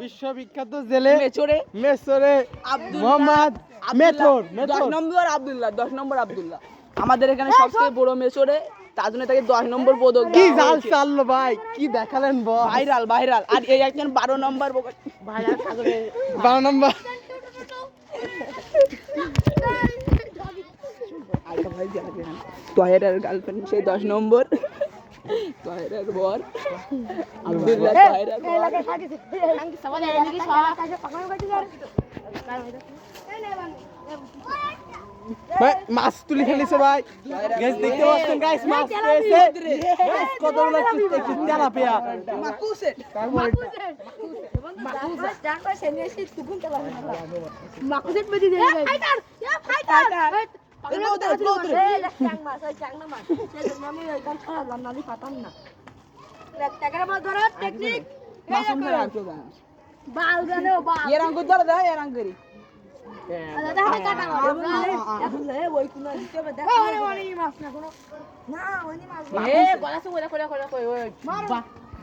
বিশ্ববিখ্যাত জেলে মেচরে মেসরে মোহাম্মদ মেথর 10 নম্বর আব্দুল্লাহ আমাদের এখানে সবচেয়ে বড় মেচরে, তার জন্য তাকে 10 নম্বর পদক কি দেওয়া জাল হয়েছে। চাললো ভাই, কি দেখালেন বস। ভাইরাল আর এই একজন 12 নম্বর ভাইরাল 12 নম্বর তোহেরার গার্লফ্রেন্ড সেই 10 নম্বর, তোহেরার বর আব্দুল্লাহ, তোহেরার বর। ভাই মাছ তুলি ফেলেছে ভাই, গাইস দেখতে পাচ্ছেন গাইস, মাছ পেয়েছে গাইস, কতগুলো তেলাপিয়া মাকুসেট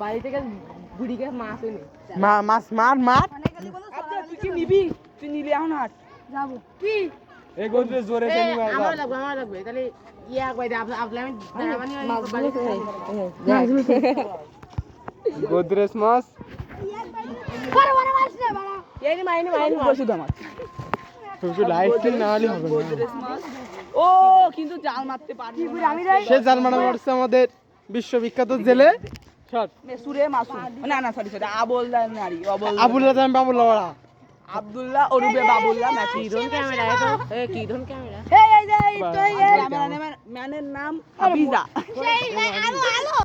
বাড়ি থেকে বুড়িকে মাছ এনে মাছ মার মার তুই কি নিবি? তুই নিলি এখন হাট যাবো কি এই গন্ডে জোরে জানি মার আমার লাগবে তাহলে ইয়া কই দে আপনি আমি দাঁড়াবানি গোদরেজ মাছ এনি মাইনি বসে দাও মাছ। একটু লাইট না হলে হবে না। ও কিন্তু জাল মারতে পারবি না। সে জাল মারা মারছে আমাদের বিশ্ববিখ্যাত জেলে শট মেসুরে মাসুম, না সরি আবুল্লাহ নারী আবুল্লাহ জান বাবুল্লাহ ওরা আব্দুল্লাহ ওরুবে বাবুল্লাহ ম্যাথর। কি ধন ক্যামেরা এ তো এ কি ধন ক্যামেরা ক্যামেরাম্যানের নাম হাফিজা।